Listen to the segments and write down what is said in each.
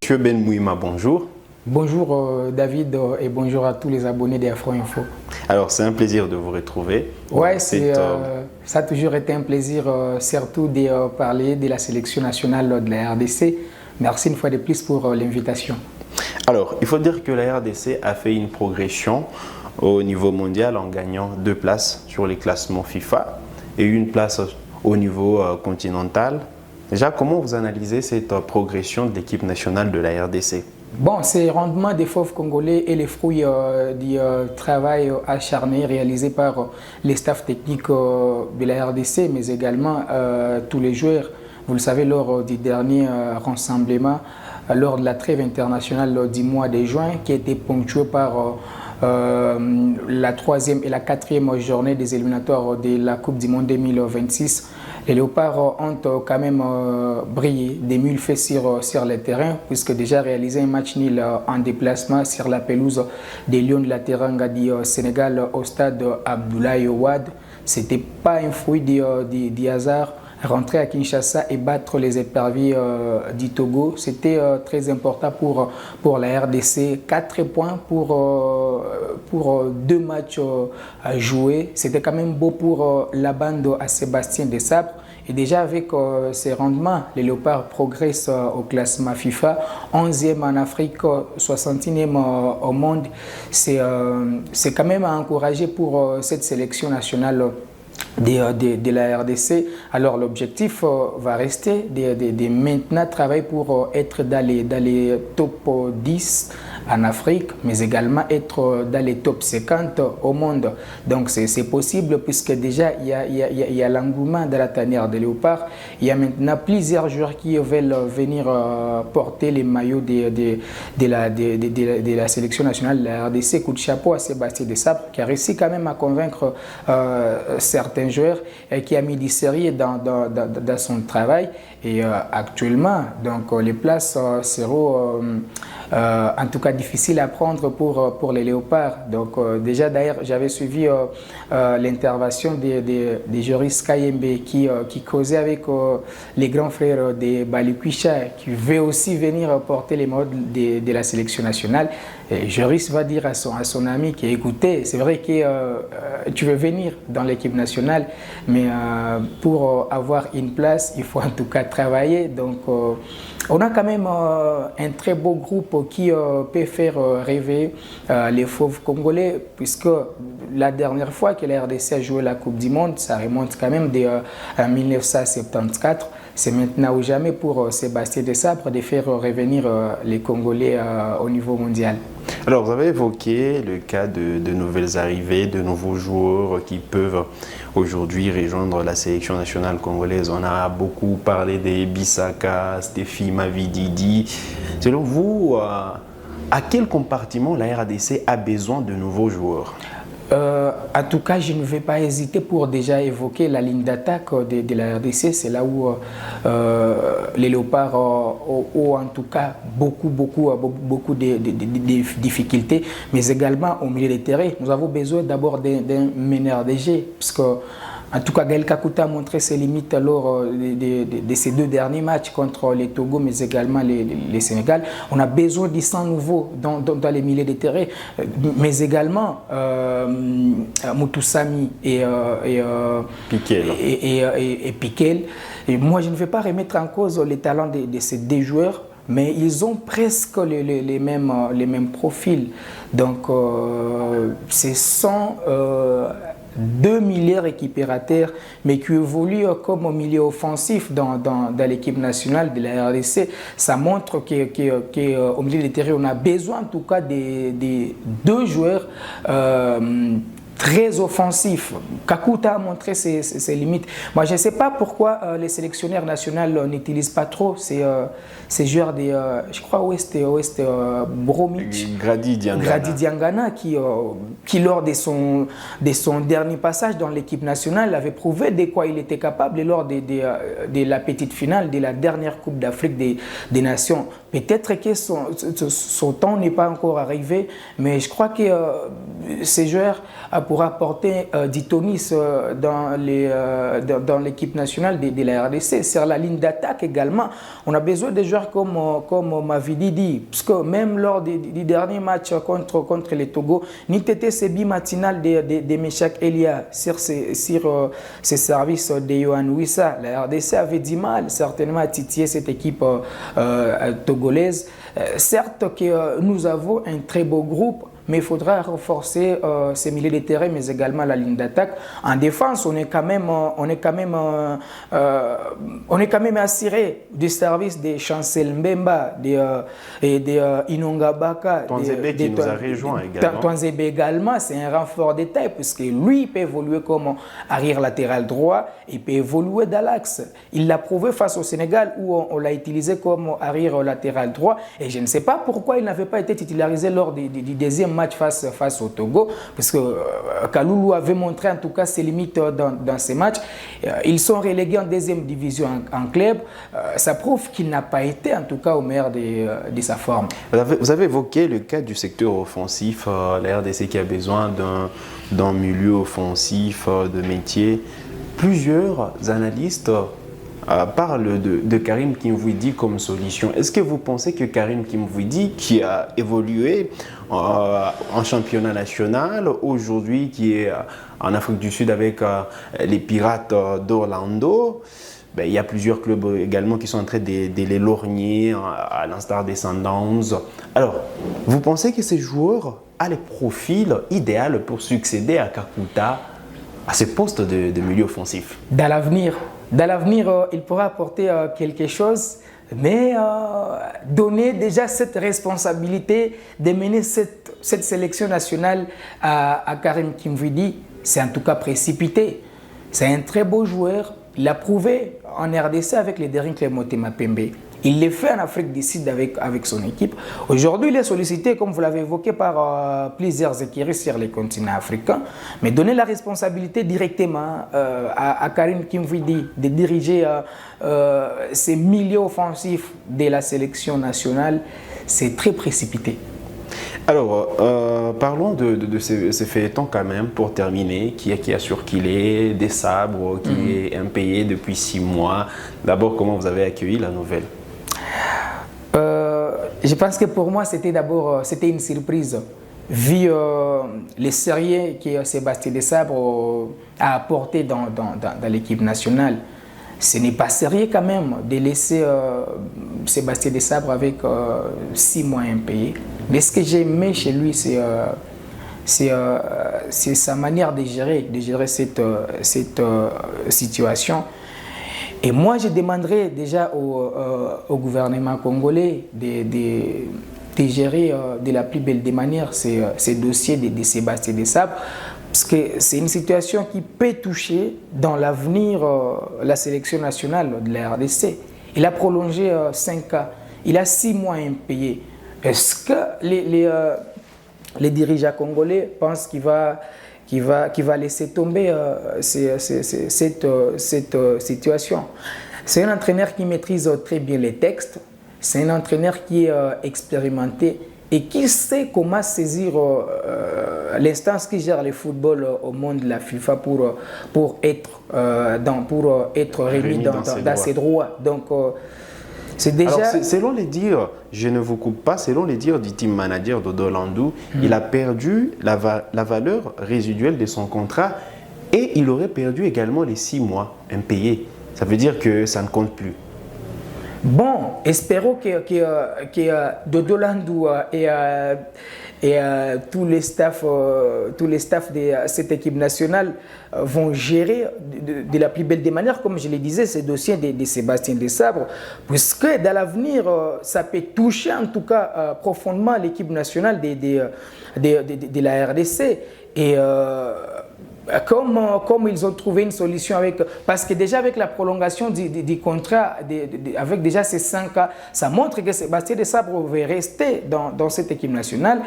Monsieur Ben Mouima, bonjour. Bonjour David et bonjour à tous les abonnés d'Afro Info. Alors c'est un plaisir de vous retrouver. Ouais, ça a toujours été un plaisir, surtout de parler de la sélection nationale de la RDC. Merci une fois de plus pour l'invitation. Alors, il faut dire que la RDC a fait une progression au niveau mondial en gagnant 2 places sur les classements FIFA et une place au niveau continental. Déjà, comment vous analysez cette progression de l'équipe nationale de la RDC? Bon, ces rendements des fauves congolais et les fruits du travail acharné réalisé par les staffs techniques de la RDC, mais également tous les joueurs. Vous le savez, lors du dernier rassemblement, lors de la trêve internationale du mois de juin, qui a été ponctué par la 3e et la 4e journée des éliminatoires de la Coupe du Monde 2026, les Léopards ont quand même brillé des mules faits sur le terrain, puisque déjà réalisé un match nul en déplacement sur la pelouse des Lions de la Teranga du Sénégal au stade Abdoulaye Wade. Ce n'était pas un fruit du hasard. Rentrer à Kinshasa et battre les éperviers du Togo, c'était très important pour la RDC. 4 points pour 2 matchs à jouer. C'était quand même beau pour la bande à Sébastien Desabre. Et déjà avec ces rendements, les Léopards progressent au classement FIFA, 11e en Afrique, 61e au monde. C'est quand même à encourager pour cette sélection nationale de la RDC. Alors l'objectif va rester de maintenant travailler pour être dans les top 10 en Afrique, mais également être dans les top 50 au monde. Donc c'est possible puisque déjà il y a l'engouement de la tanière de Léopard. Il y a maintenant plusieurs joueurs qui veulent venir porter les maillots de la sélection nationale de la RDC. Coup de chapeau à Sébastien Desabre qui a réussi quand même à convaincre certains joueurs et qui a mis du sérieux dans son travail. Et actuellement, donc, les places seront en tout cas difficiles à prendre pour les Léopards. Donc déjà d'ailleurs j'avais suivi l'intervention des juristes Kayembe qui causait avec les grands frères de Balikwisha qui veut aussi venir porter les modes de la sélection nationale. Et Joris va dire à son ami qui écoutez, c'est vrai que tu veux venir dans l'équipe nationale, mais pour avoir une place, il faut en tout cas travailler. Donc on a quand même un très beau groupe qui peut faire rêver les fauves congolais, puisque la dernière fois que la RDC a joué la Coupe du Monde, ça remonte quand même à 1974. C'est maintenant ou jamais pour Sébastien Desabre de faire revenir les Congolais au niveau mondial. Alors, vous avez évoqué le cas de nouvelles arrivées, de nouveaux joueurs qui peuvent aujourd'hui rejoindre la sélection nationale congolaise. On a beaucoup parlé des Bissaka, Stéphie Mavididi. Selon vous, à quel compartiment la RDC a besoin de nouveaux joueurs? En tout cas, je ne vais pas hésiter pour déjà évoquer la ligne d'attaque de la RDC. C'est là où les Léopards ont en tout cas beaucoup de difficultés, mais également au milieu des terrains. Nous avons besoin d'abord d'un meneur de jeu, parce que en tout cas, Gaël Kakuta a montré ses limites lors de ces 2 derniers matchs contre les Togo, mais également les Sénégal. On a besoin de sang nouveau dans les milieux de terrain, mais également Moutoussamy et Piquel. Et moi, je ne vais pas remettre en cause les talents de ces 2 joueurs, mais ils ont presque les mêmes profils. Donc, ce sont 2 milieux récupérateurs, mais qui évoluent comme au milieu offensif dans l'équipe nationale de la RDC. Ça montre qu'au milieu des terrains, on a besoin en tout cas de 2 joueurs très offensif. Kakuta a montré ses limites. Moi, je ne sais pas pourquoi les sélectionneurs nationaux n'utilisent pas trop ces joueurs de, je crois, Ouest Bromic, Grady Diangana, qui lors de son dernier passage dans l'équipe nationale avait prouvé de quoi il était capable et lors de la petite finale de la dernière Coupe d'Afrique des Nations. Peut-être que son temps n'est pas encore arrivé, mais je crois que ces joueurs pour apporter du tonus dans l'équipe nationale de la RDC. Sur la ligne d'attaque également, on a besoin de joueurs comme Mavidi dit, parce que même lors du dernier match contre les Togo, Nitete Sebi matinal de Meshak Elia sur ces services de Yohan Wissa, la RDC avait du mal certainement à titiller cette équipe togolaise. Certes que nous avons un très beau groupe, mais il faudra renforcer ces milieux de terrain, mais également la ligne d'attaque. En défense, on est quand même assuré du service des Chancel Mbemba, des Inonga Baka, Twanzebe qui nous a rejoint également. Twanzebe également, c'est un renfort de taille, puisque lui, il peut évoluer comme arrière latéral droit, il peut évoluer dans l'axe. Il l'a prouvé face au Sénégal, où on l'a utilisé comme arrière latéral droit, et je ne sais pas pourquoi il n'avait pas été titularisé lors du deuxième match face au Togo, parce que Kaloulou avait montré en tout cas ses limites dans ces matchs. Ils sont relégués en deuxième division en club. Ça prouve qu'il n'a pas été en tout cas au meilleur de sa forme. Vous avez évoqué le cas du secteur offensif, la RDC qui a besoin d'un milieu offensif de métier. Plusieurs analystes parle de Karim Kimvouidi comme solution. Est-ce que vous pensez que Karim Kimvouidi, qui a évolué en championnat national, aujourd'hui qui est en Afrique du Sud avec les Pirates d'Orlando, ben, il y a plusieurs clubs également qui sont en train de les lorgner, à l'instar des Sundowns. Alors, vous pensez que ces joueurs ont les profils idéaux pour succéder à Kakuta à ce poste de milieu offensif? Dans l'avenir, il pourra apporter quelque chose, mais donner déjà cette responsabilité de mener cette sélection nationale à Karim Kimvouidi, c'est en tout cas précipité. C'est un très beau joueur. Il l'a prouvé en RDC avec les Derrick Motema Pembe. Il l'a fait en Afrique du Sud avec son équipe. Aujourd'hui, il est sollicité, comme vous l'avez évoqué, par plusieurs écuries sur les continents africains. Mais donner la responsabilité directement à Karim Kimvouidi de diriger ces milieux offensifs de la sélection nationale, c'est très précipité. Alors, parlons de ces feuilletons quand même, pour terminer, qui a surkillé des sabres, qui est impayé depuis 6 mois. D'abord, comment vous avez accueilli la nouvelle? Je pense que pour moi, c'était une surprise, vu les sérieux que Sébastien Desabre a apporté dans l'équipe nationale. Ce n'est pas sérieux quand même de laisser Sébastien Desabre avec 6 mois impayés. Mais ce que j'ai aimé chez lui, c'est sa manière de gérer cette situation. Et moi, je demanderais déjà au gouvernement congolais de gérer de la plus belle des manières ces dossiers de Sébastien Desabre, parce que c'est une situation qui peut toucher dans l'avenir la sélection nationale de la RDC. Il a prolongé 5 ans, il a 6 mois impayés. Est-ce que les dirigeants congolais pensent qu'il va laisser tomber cette situation? C'est un entraîneur qui maîtrise très bien les textes, c'est un entraîneur qui est expérimenté et qui sait comment saisir l'instance qui gère le football au monde de la FIFA pour être remis dans ses droits. Donc, c'est déjà... Alors, selon les dires, je ne vous coupe pas, selon les dires du team manager d'Orlando, il a perdu la valeur résiduelle de son contrat et il aurait perdu également les 6 mois impayés. Ça veut dire que ça ne compte plus. Bon, espérons que Dodolando et tous les staffs de cette équipe nationale vont gérer de la plus belle des manières, comme je le disais, ces dossiers de Sébastien Desabre, puisque dans l'avenir, ça peut toucher en tout cas profondément l'équipe nationale de la RDC. Et comme ils ont trouvé une solution parce que déjà avec la prolongation du contrat, avec déjà ces 5 ans, ça montre que Sébastien Desabre va rester dans cette équipe nationale.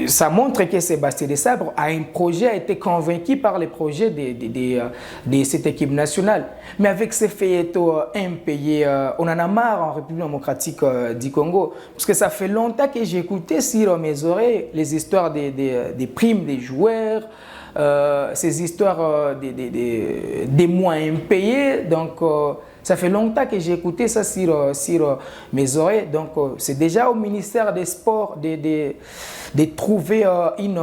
Ça montre que Sébastien Desabre a été convaincu par les projets de cette équipe nationale. Mais avec ces feuilletons impayés, on en a marre en République démocratique du Congo. Parce que ça fait longtemps que j'écoutais sur mes oreilles les histoires des primes des joueurs, ces histoires des mois impayés. Donc, ça fait longtemps que j'ai écouté ça sur mes oreilles. Donc, c'est déjà au ministère des Sports de trouver une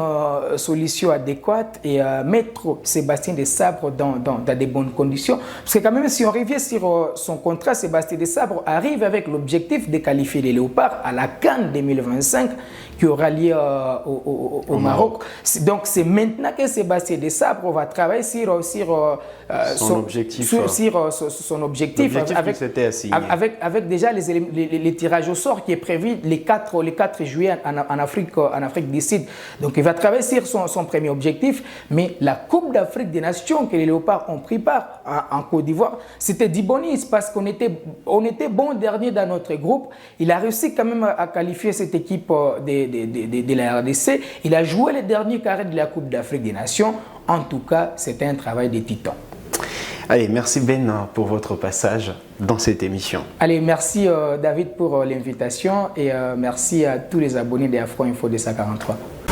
solution adéquate et mettre Sébastien Desabre dans de bonnes conditions. Parce que quand même, si on revient sur son contrat, Sébastien Desabre arrive avec l'objectif de qualifier les Léopards à la CAN 2025 qui aura lieu au Maroc. Donc, c'est maintenant que Sébastien Desabre va travailler sur son objectif. Son objectif avec déjà les tirages au sort qui est prévu les 4 juillet en Afrique du Sud. Donc, il va travailler sur son premier objectif. Mais la Coupe d'Afrique des Nations que les Léopards ont pris part en Côte d'Ivoire, c'était du bonus parce qu'on était bon dernier dans notre groupe. Il a réussi quand même à qualifier cette équipe de la RDC. Il a joué les derniers carrés de la Coupe d'Afrique des Nations. En tout cas, c'était un travail de titan. Allez, merci Ben pour votre passage dans cette émission. Allez, merci David pour l'invitation et merci à tous les abonnés d'Afro Info 243.